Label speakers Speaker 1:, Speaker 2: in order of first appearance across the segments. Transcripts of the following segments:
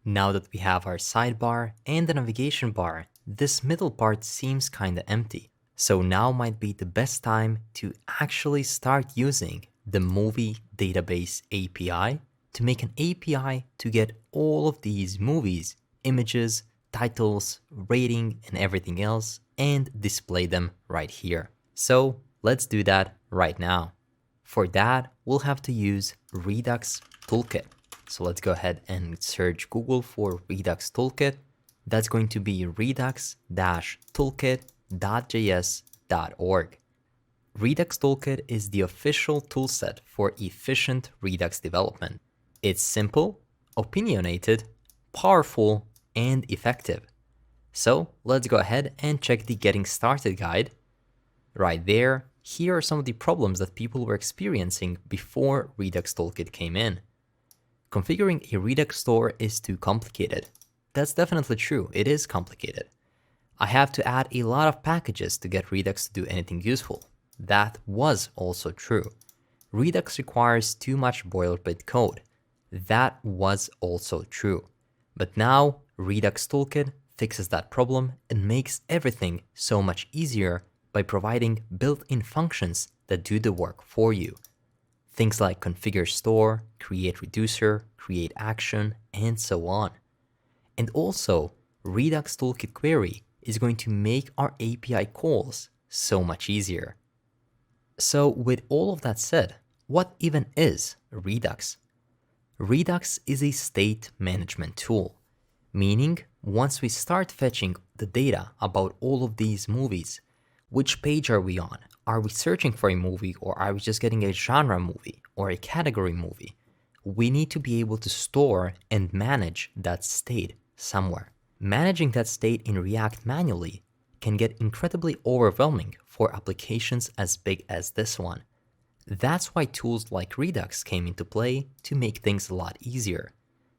Speaker 1: Now that we have our sidebar and the navigation bar, this middle part seems kinda empty. So now might be the best time to actually start using the Movie Database API to make an API to get all of these movies, images, titles, rating, and everything else, and display them right here. So let's do that right now. For that, we'll have to use Redux Toolkit. So let's go ahead and search Google for Redux Toolkit. That's going to be redux-toolkit.js.org. Redux Toolkit is the official toolset for efficient Redux development. It's simple, opinionated, powerful, and effective. So let's go ahead and check the Getting Started guide. Right there, here are some of the problems that people were experiencing before Redux Toolkit came in. Configuring a Redux store is too complicated. That's definitely true, it is complicated. I have to add a lot of packages to get Redux to do anything useful. That was also true. Redux requires too much boilerplate code. That was also true. But now, Redux Toolkit fixes that problem and makes everything so much easier by providing built-in functions that do the work for you. Things like configure store, create reducer, create action, and so on. And also, Redux Toolkit query is going to make our API calls so much easier. So with all of that said, what even is Redux? Redux is a state management tool, meaning once we start fetching the data about all of these movies, which page are we on? Are we searching for a movie, or are we just getting a genre movie or a category movie? We need to be able to store and manage that state somewhere. Managing that state in React manually can get incredibly overwhelming for applications as big as this one. That's why tools like Redux came into play to make things a lot easier.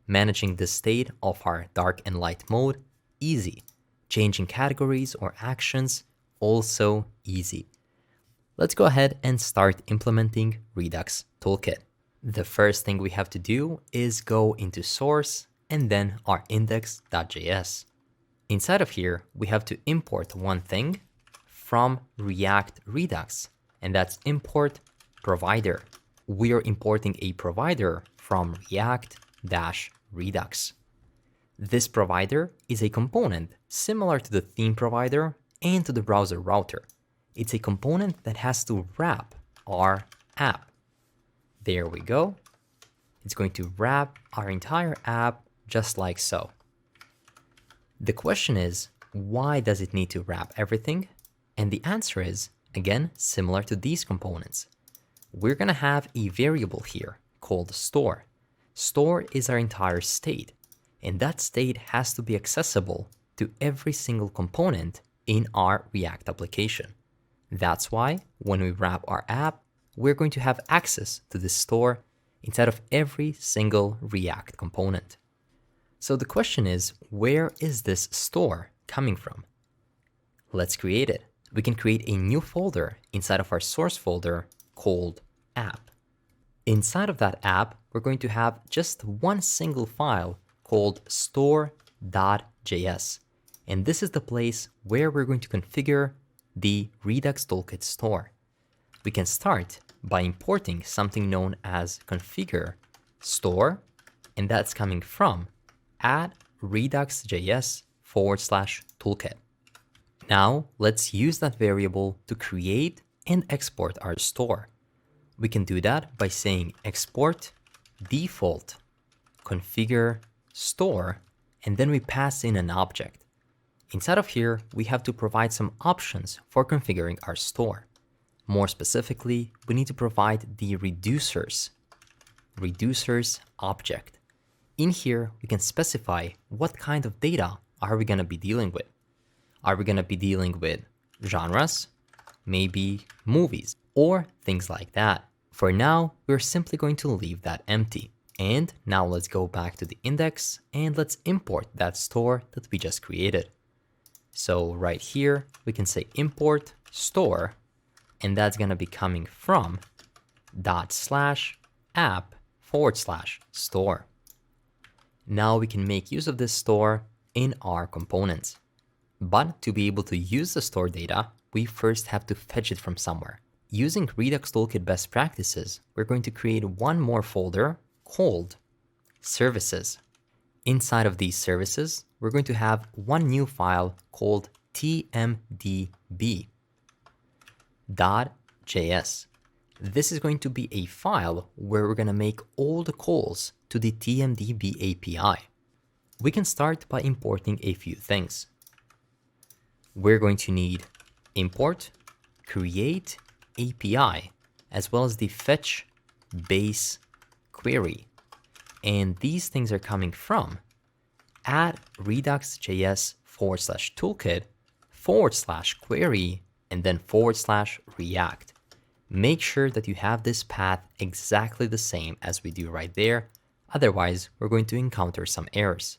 Speaker 1: Managing the state of our dark and light mode, easy. Changing categories or actions, also easy. Let's go ahead and start implementing Redux Toolkit. The first thing we have to do is go into source and then our index.js. Inside of here, we have to import one thing from React Redux, and that's import provider. We are importing a provider from React-Redux. This provider is a component similar to the theme provider and to the browser router. It's a component that has to wrap our app. There we go. It's going to wrap our entire app just like so. The question is, why does it need to wrap everything? And the answer is, again, similar to these components. We're going to have a variable here called store. Store is our entire state, and that state has to be accessible to every single component in our React application. That's why when we wrap our app, we're going to have access to this store inside of every single React component. So the question is, where is this store coming from? Let's create it. We can create a new folder inside of our source folder called app. Inside of that app, we're going to have just one single file called store.js. And this is the place where we're going to configure the Redux Toolkit store. We can start by importing something known as configure store, and that's coming from @redux.js/toolkit. Now let's use that variable to create and export our store. We can do that by saying export default configure store, and then we pass in an object. Inside of here, we have to provide some options for configuring our store. More specifically, we need to provide the reducers object. In here, we can specify what kind of data are we going to be dealing with. Are we going to be dealing with genres, maybe movies, or things like that? For now, we're simply going to leave that empty. And now let's go back to the index and let's import that store that we just created. So right here, we can say import store, and that's going to be coming from /app/store. Now we can make use of this store in our components. But to be able to use the stored data, we first have to fetch it from somewhere. Using Redux Toolkit best practices, we're going to create one more folder called services. Inside of these services, we're going to have one new file called tmdb.js. This is going to be a file where we're going to make all the calls to the TMDB API. We can start by importing a few things. We're going to need import create API as well as the fetch base query. And these things are coming from at redux.js/toolkit/query and then /react. Make sure that you have this path exactly the same as we do right there. Otherwise, we're going to encounter some errors.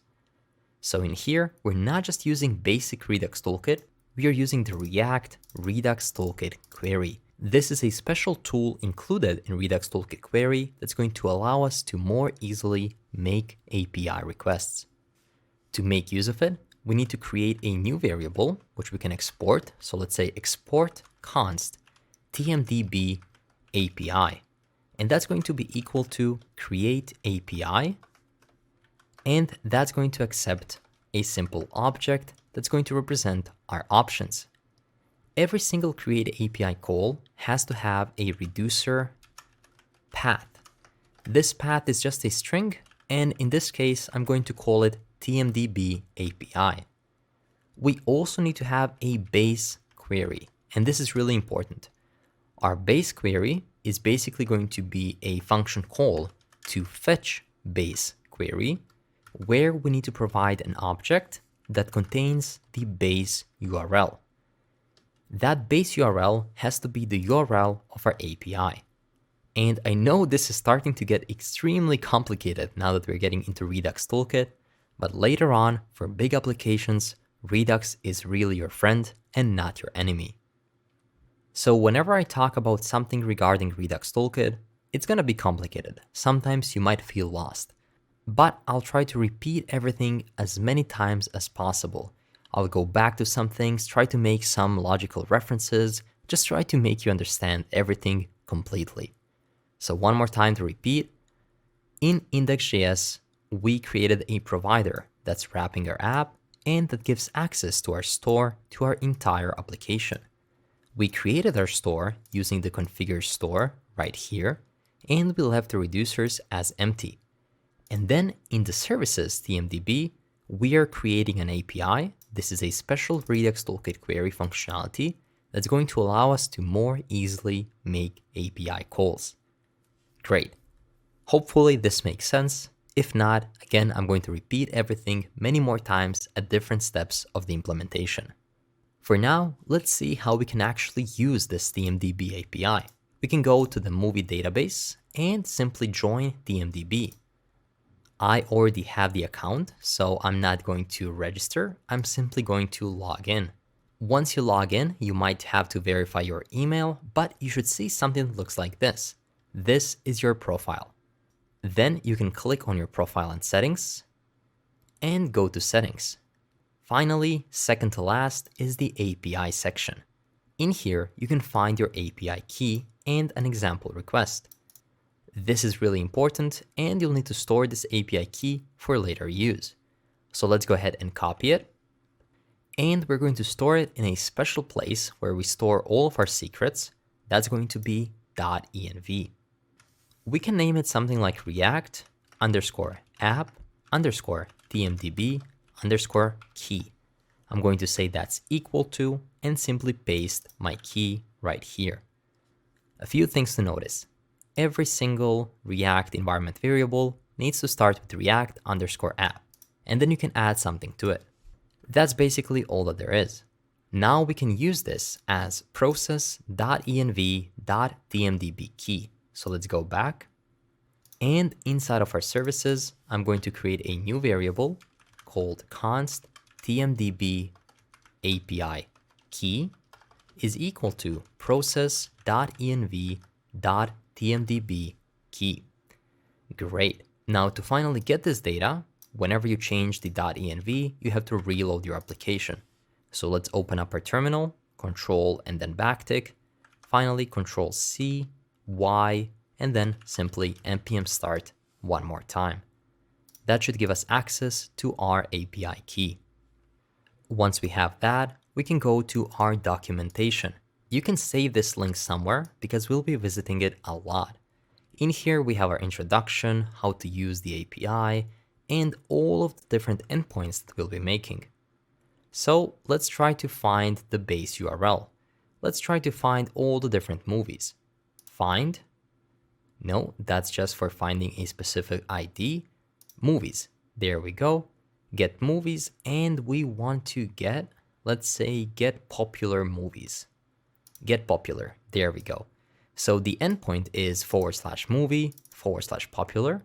Speaker 1: So in here, we're not just using basic Redux Toolkit, we are using the React Redux Toolkit query. This is a special tool included in Redux Toolkit query that's going to allow us to more easily make API requests. To make use of it, we need to create a new variable, which we can export. So let's say export const tmdb API. And that's going to be equal to create API. And that's going to accept a simple object that's going to represent our options. Every single create API call has to have a reducer path. This path is just a string, and in this case, I'm going to call it TMDB API. We also need to have a base query, and this is really important. Our base query is basically going to be a function call to fetch base query, where we need to provide an object that contains the base URL. That base URL has to be the URL of our API. And I know this is starting to get extremely complicated now that we're getting into Redux Toolkit, but later on, for big applications, Redux is really your friend and not your enemy. So whenever I talk about something regarding Redux Toolkit, it's gonna be complicated. Sometimes you might feel lost, but I'll try to repeat everything as many times as possible. I'll go back to some things, try to make some logical references, just try to make you understand everything completely. So one more time to repeat, in index.js, we created a provider that's wrapping our app and that gives access to our store to our entire application. We created our store using the configure store right here, and we left the reducers as empty. And then in the services TMDB, we are creating an API. This is a special Redux Toolkit query functionality that's going to allow us to more easily make API calls. Great. Hopefully this makes sense. If not, again, I'm going to repeat everything many more times at different steps of the implementation. For now, let's see how we can actually use this TMDB API. We can go to the movie database and simply join TMDB. I already have the account, so I'm not going to register. I'm simply going to log in. Once you log in, you might have to verify your email, but you should see something that looks like this. This is your profile. Then you can click on your profile and settings and go to settings. Finally, second to last is the API section. In here, you can find your API key and an example request. This is really important, and you'll need to store this API key for later use. So let's go ahead and copy it. And we're going to store it in a special place where we store all of our secrets. That's going to be .env. We can name it something like react _app _tmdb _key. I'm going to say that's equal to and simply paste my key right here. A few things to notice. Every single React environment variable needs to start with react _app, and then you can add something to it. That's basically all that there is. Now we can use this as process.env.tmdb key. So let's go back. And inside of our services, I'm going to create a new variable called const tmdb API key is equal to process.env.tmdb key. Great. Now to finally get this data, whenever you change the .env, you have to reload your application. So let's open up our terminal, Control and then backtick, finally Control C, Y, and then simply npm start one more time. That should give us access to our API key. Once we have that, we can go to our documentation. You can save this link somewhere because we'll be visiting it a lot. In here, we have our introduction, how to use the API, and all of the different endpoints that we'll be making. So let's try to find the base URL. Let's try to find all the different movies. Find. No, that's just for finding a specific ID. Movies. There we go. Get movies, and we want to get, let's say, get popular movies. Get popular. There we go. So the endpoint is /movie/popular,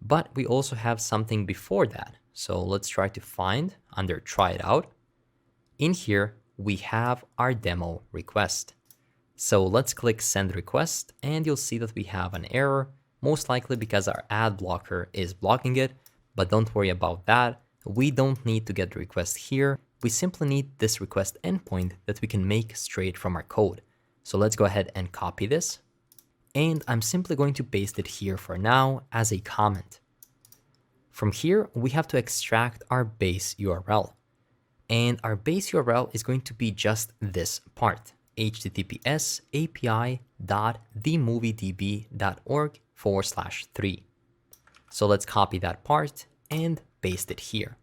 Speaker 1: but we also have something before that. So let's try to find under try it out. In here, we have our demo request. So let's click send request, and you'll see that we have an error, most likely because our ad blocker is blocking it, but don't worry about that. We don't need to get the request here. We simply need this request endpoint that we can make straight from our code. So let's go ahead and copy this. And I'm simply going to paste it here for now as a comment. From here, we have to extract our base URL. And our base URL is going to be just this part, https api.themoviedb.org/3. So let's copy that part and paste it here.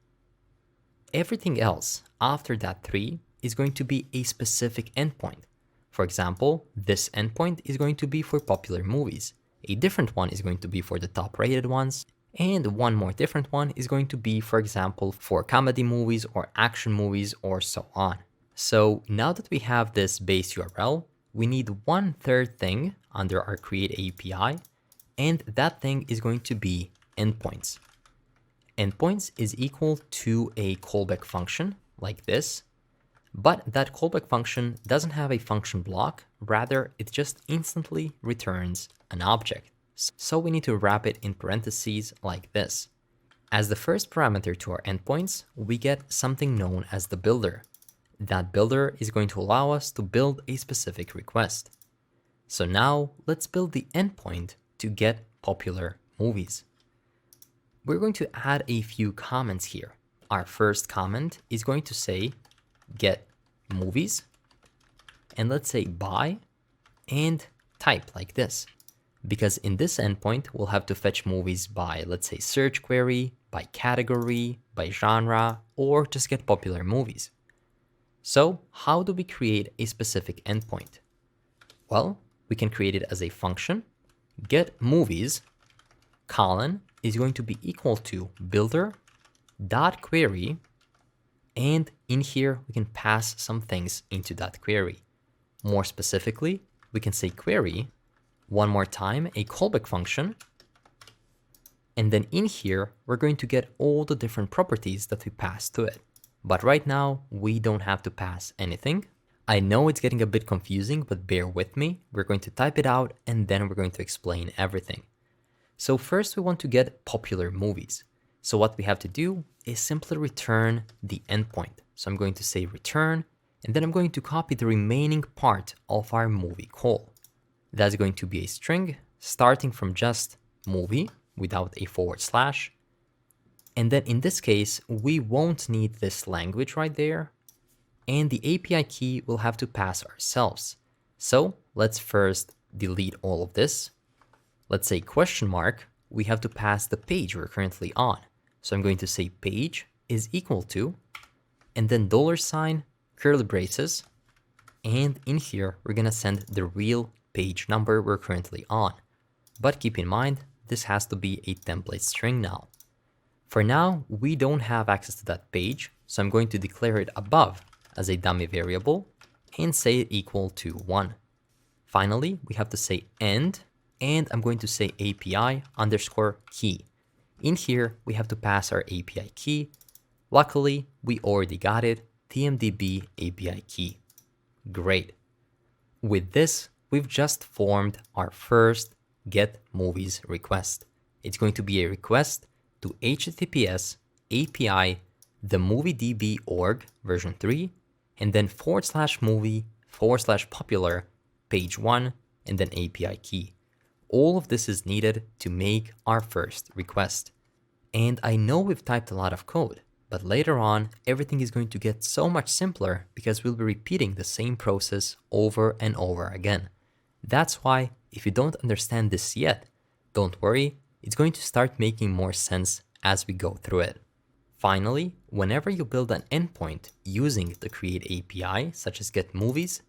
Speaker 1: Everything else after that 3 is going to be a specific endpoint. For example, this endpoint is going to be for popular movies. A different one is going to be for the top rated ones. And one more different one is going to be, for example, for comedy movies or action movies or so on. So now that we have this base URL, we need one third thing under our create API, and that thing is going to be endpoints. Endpoints is equal to a callback function like this, but that callback function doesn't have a function block, rather it just instantly returns an object. So we need to wrap it in parentheses like this. As the first parameter to our endpoints, we get something known as the builder. That builder is going to allow us to build a specific request. So now let's build the endpoint to get popular movies. We're going to add a few comments here. Our first comment is going to say get movies, and let's say by, and type like this. Because in this endpoint, we'll have to fetch movies by, let's say, search query, by category, by genre, or just get popular movies. So how do we create a specific endpoint? Well, we can create it as a function. Get movies, colon, is going to be equal to builder.query, and in here, we can pass some things into that query. More specifically, we can say query, one more time, a callback function. And then in here, we're going to get all the different properties that we pass to it. But right now, we don't have to pass anything. I know it's getting a bit confusing, but bear with me. We're going to type it out, and then we're going to explain everything. So first, we want to get popular movies. So what we have to do is simply return the endpoint. So I'm going to say return, and then I'm going to copy the remaining part of our movie call. That's going to be a string starting from just movie without a /. And then in this case, we won't need this language right there. And the API key we'll have to pass ourselves. So let's first delete all of this. Let's say question mark, we have to pass the page we're currently on. So I'm going to say page is equal to, and then $, curly braces. And in here, we're going to send the real page number we're currently on. But keep in mind, this has to be a template string now. For now, we don't have access to that page, so I'm going to declare it above as a dummy variable and say it equal to 1. Finally, we have to say end, and I'm going to say API underscore key. In here, we have to pass our API key. Luckily, we already got it, TMDB API key. Great. With this, we've just formed our first get movies request. It's going to be a request to https API the moviedb org version 3 and then /movie/popular page 1 and then API key. All of this is needed to make our first request. And I know we've typed a lot of code, but later on, everything is going to get so much simpler because we'll be repeating the same process over and over again. That's why, if you don't understand this yet, don't worry, it's going to start making more sense as we go through it. Finally, whenever you build an endpoint using the create API, such as get movies,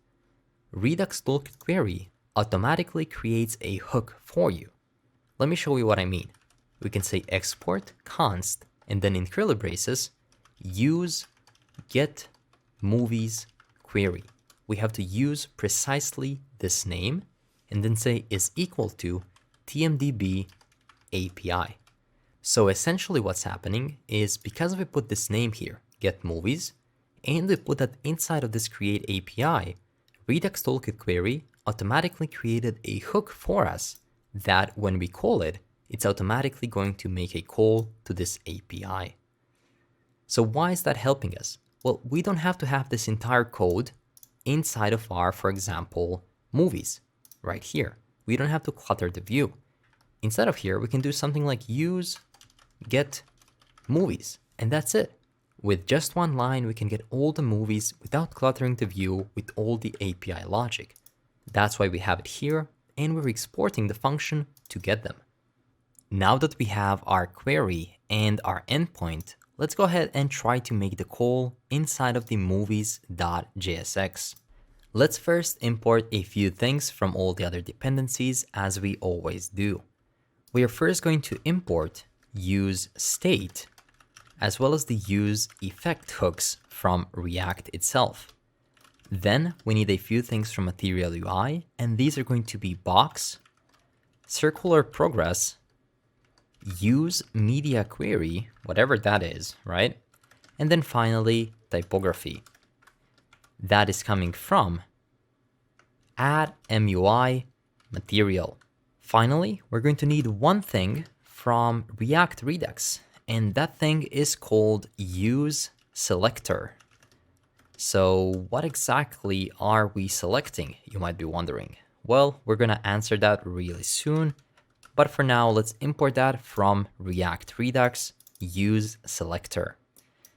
Speaker 1: Redux Toolkit query automatically creates a hook for you. Let me show you what I mean. We can say export const and then in curly braces use get movies query. We have to use precisely this name and then say is equal to tmdb API. So essentially what's happening is because we put this name here, get movies, and we put that inside of this create API, Redux Toolkit query automatically created a hook for us that when we call it, it's automatically going to make a call to this API. So why is that helping us? Well, we don't have to have this entire code inside of our, for example, movies right here. We don't have to clutter the view. Instead of here, we can do something like use get movies, and that's it. With just one line, we can get all the movies without cluttering the view with all the API logic. That's why we have it here, and we're exporting the function to get them. Now that we have our query and our endpoint, let's go ahead and try to make the call inside of the movies.jsx. Let's first import a few things from all the other dependencies as we always do. We are first going to import use state as well as the use effect hooks from React itself. Then we need a few things from Material UI, and these are going to be box, circular progress, use media query, whatever that is, right? And then finally, typography. That is coming from add MUI material. Finally, we're going to need one thing from React Redux, and that thing is called use selector. So what exactly are we selecting, you might be wondering? Well, we're gonna answer that really soon, but for now, let's import that from React Redux use selector.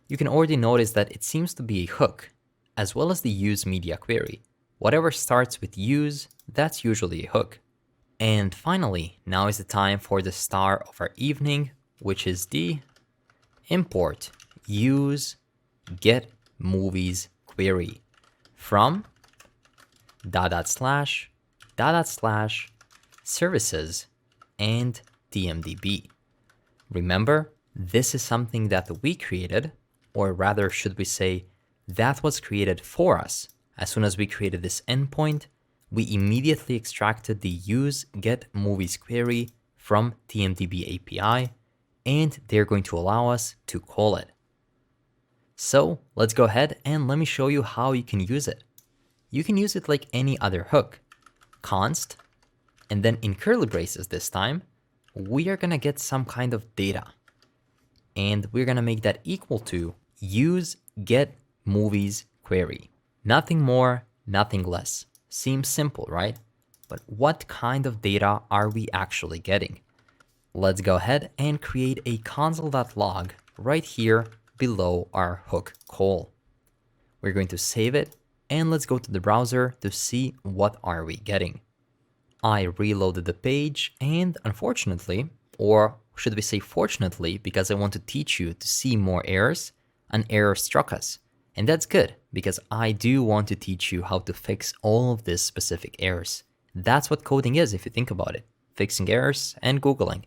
Speaker 1: You can already notice that it seems to be a hook, as well as the use media query. Whatever starts with use, that's usually a hook. And finally, now is the time for the star of our evening, which is the import use get movies query from // services and tmdb. Remember, this is something that we created, or rather should we say that was created for us. As soon as we created this endpoint, we immediately extracted the use get movies query from tmdb API, and they're going to allow us to call it. So let's go ahead and let me show you how you can use it. You can use it like any other hook. Const, and then in curly braces this time, we are gonna get some kind of data. And we're gonna make that equal to use get movies query. Nothing more, nothing less. Seems simple, right? But what kind of data are we actually getting? Let's go ahead and create a console.log right here below our hook call. We're going to save it, and let's go to the browser to see what are we getting. I reloaded the page, and unfortunately, or should we say fortunately, because I want to teach you to see more errors, an error struck us. And that's good, because I do want to teach you how to fix all of these specific errors. That's what coding is, if you think about it. Fixing errors and Googling.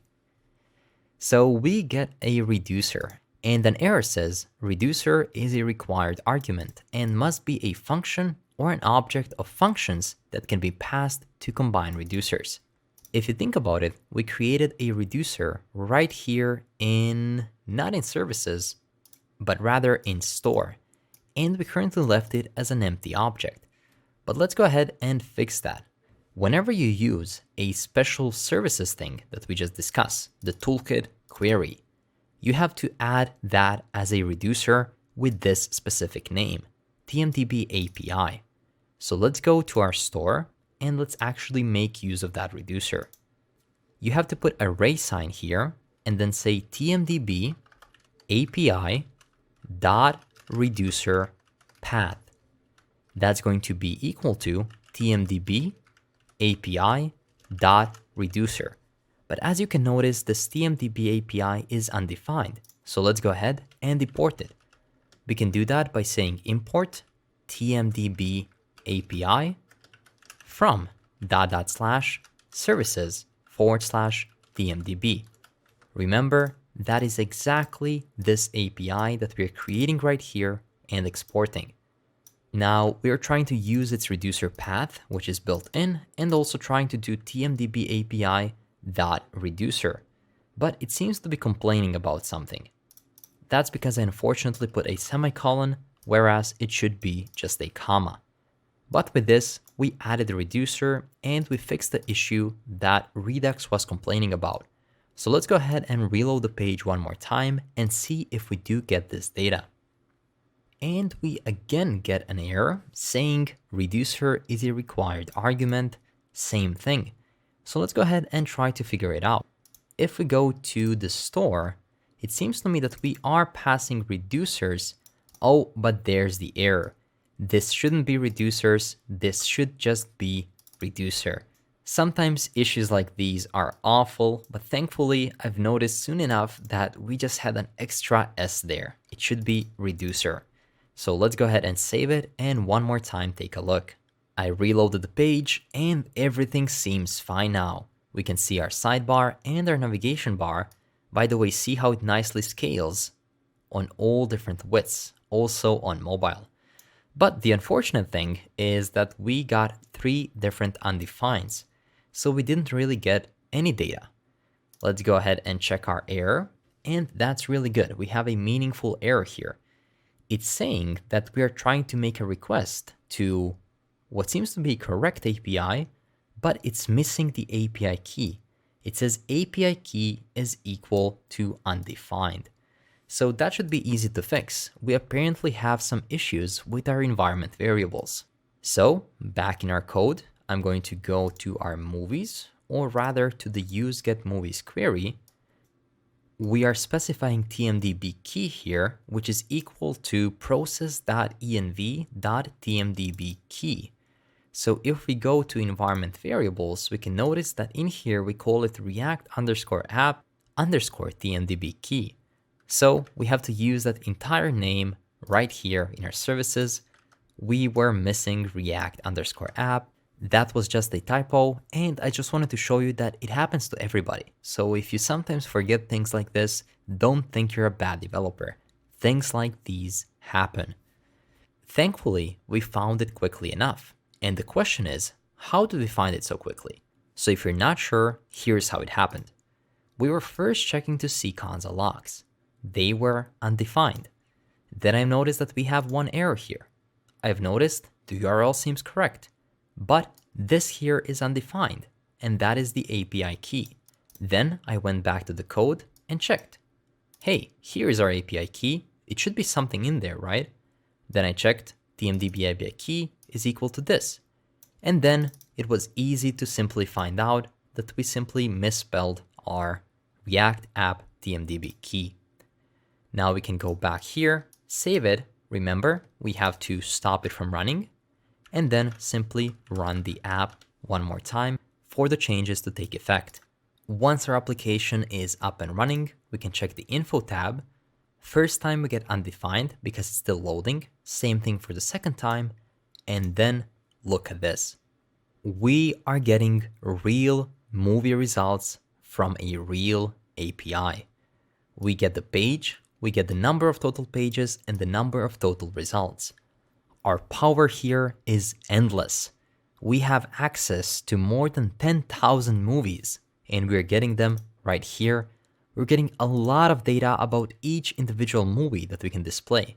Speaker 1: So we get a reducer, and an error says reducer is a required argument and must be a function or an object of functions that can be passed to combine reducers. If you think about it, we created a reducer right here not in services, but rather in store. And we currently left it as an empty object. But let's go ahead and fix that. Whenever you use a special services thing that we just discussed, the toolkit query, you have to add that as a reducer with this specific name, TMDB API. So let's go to our store and let's actually make use of that reducer. You have to put array sign here and then say TMDB API dot reducer path. That's going to be equal to TMDB API dot reducer. But as you can notice, this TMDB API is undefined. So let's go ahead and import it. We can do that by saying import TMDB API from /services/TMDB. Remember, that is exactly this API that we're creating right here and exporting. Now we are trying to use its reducer path, which is built in, and also trying to do TMDB API dot reducer, but it seems to be complaining about something. That's because I unfortunately put a semicolon, whereas it should be just a comma. But with this, we added a reducer and we fixed the issue that Redux was complaining about. So let's go ahead and reload the page one more time and see if we do get this data. And we again get an error saying reducer is a required argument, same thing. So let's go ahead and try to figure it out. If we go to the store, it seems to me that we are passing reducers. Oh, but there's the error. This shouldn't be reducers, this should just be reducer. Sometimes issues like these are awful, but thankfully I've noticed soon enough that we just had an extra S there. It should be reducer. So let's go ahead and save it and one more time take a look. I reloaded the page and everything seems fine now. We can see our sidebar and our navigation bar. By the way, see how it nicely scales on all different widths, also on mobile. But the unfortunate thing is that we got 3 different undefineds, so we didn't really get any data. Let's go ahead and check our error, and that's really good. We have a meaningful error here. It's saying that we are trying to make a request to what seems to be correct API, but it's missing the API key. It says API key is equal to undefined. So that should be easy to fix. We apparently have some issues with our environment variables. So back in our code, I'm going to go to our movies, or rather to the useGetMovies query. We are specifying TMDB key here, which is equal to process.env.tmdb key. So if we go to environment variables, we can notice that in here we call it react_app_tmdb key. So we have to use that entire name right here in our services. We were missing react_app. That was just a typo, and I just wanted to show you that it happens to everybody. So if you sometimes forget things like this, don't think you're a bad developer. Things like these happen. Thankfully, we found it quickly enough. And the question is, how did we find it so quickly? So if you're not sure, here's how it happened. We were first checking to see console logs. They were undefined. Then I noticed that we have one error here. I've noticed the URL seems correct, but this here is undefined, and that is the API key. Then I went back to the code and checked. Hey, here is our API key. It should be something in there, right? Then I checked TMDB API key is equal to this. And then it was easy to simply find out that we simply misspelled our React app TMDB key. Now we can go back here, save it. Remember, we have to stop it from running, and then simply run the app one more time for the changes to take effect. Once our application is up and running, we can check the info tab. First time we get undefined because it's still loading. Same thing for the second time. And then look at this. We are getting real movie results from a real API. We get the page, we get the number of total pages and the number of total results. Our power here is endless. We have access to more than 10,000 movies, and we're getting them right here. We're getting a lot of data about each individual movie that we can display.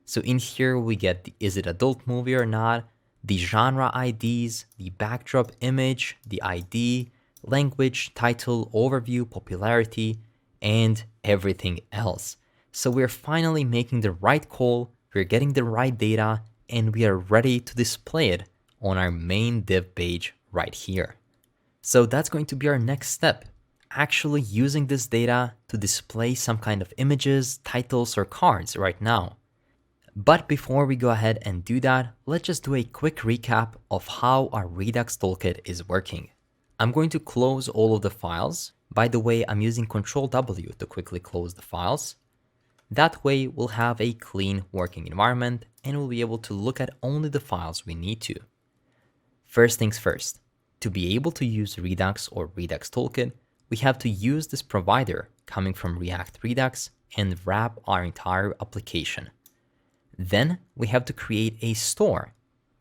Speaker 1: So in here we get the is it adult movie or not, the genre IDs, the backdrop image, the ID, language, title, overview, popularity, and everything else. So we're finally making the right call, we're getting the right data, and we are ready to display it on our main div page right here. So that's going to be our next step, actually using this data to display some kind of images, titles, or cards right now. But before we go ahead and do that, let's just do a quick recap of how our Redux toolkit is working. I'm going to close all of the files. By the way, I'm using Ctrl W to quickly close the files. That way we'll have a clean working environment and we'll be able to look at only the files we need to. First things first, to be able to use Redux or Redux Toolkit, we have to use this provider coming from React Redux and wrap our entire application. Then we have to create a store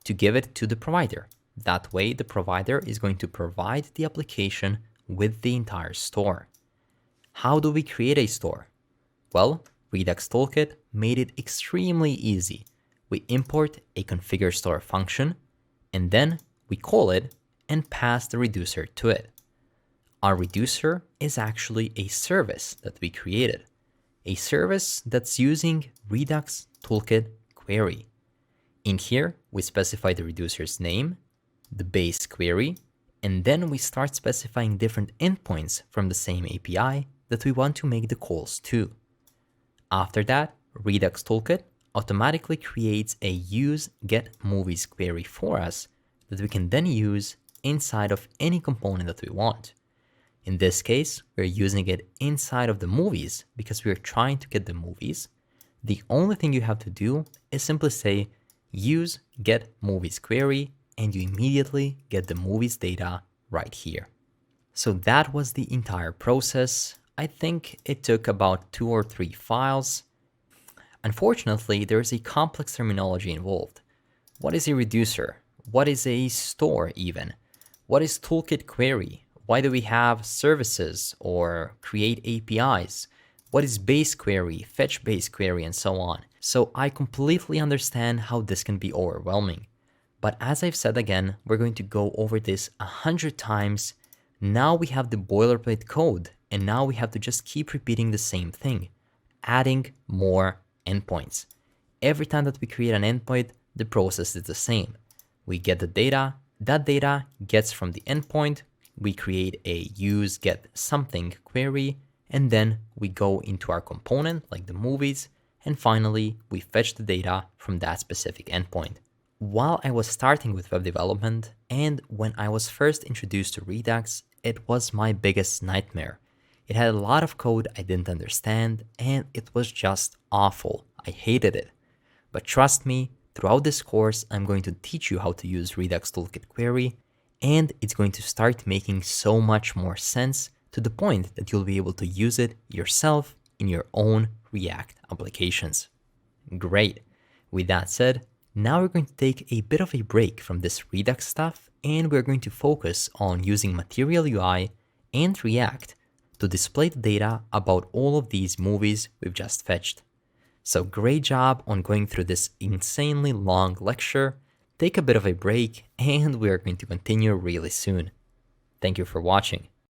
Speaker 1: to give it to the provider. That way the provider is going to provide the application with the entire store. How do we create a store? Well, Redux Toolkit made it extremely easy. We import a configure store function and then we call it and pass the reducer to it. Our reducer is actually a service that we created, a service that's using Redux Toolkit query. In here, we specify the reducer's name, the base query, and then we start specifying different endpoints from the same API that we want to make the calls to. After that, Redux Toolkit automatically creates a use get movies query for us that we can then use inside of any component that we want. In this case, we're using it inside of the movies because we're trying to get the movies. The only thing you have to do is simply say use get movies query and you immediately get the movies data right here. So that was the entire process. I think it took about 2 or 3 files. Unfortunately, there is a complex terminology involved. What is a reducer? What is a store even? What is toolkit query? Why do we have services or create APIs? What is base query, fetch base query, and so on? So I completely understand how this can be overwhelming. But as I've said again, we're going to go over this 100 times. Now we have the boilerplate code, and now we have to just keep repeating the same thing, adding more endpoints. Every time that we create an endpoint, the process is the same. We get the data, that data gets from the endpoint, we create a use get something query, and then we go into our component like the movies, and finally we fetch the data from that specific endpoint. While I was starting with web development and when I was first introduced to Redux, it was my biggest nightmare. It had a lot of code I didn't understand and it was just awful. I hated it. But trust me, throughout this course, I'm going to teach you how to use Redux Toolkit Query, and it's going to start making so much more sense to the point that you'll be able to use it yourself in your own React applications. Great. With that said, now we're going to take a bit of a break from this Redux stuff, and we're going to focus on using Material UI and React to display the data about all of these movies we've just fetched. So great job on going through this insanely long lecture. Take a bit of a break and we are going to continue really soon. Thank you for watching.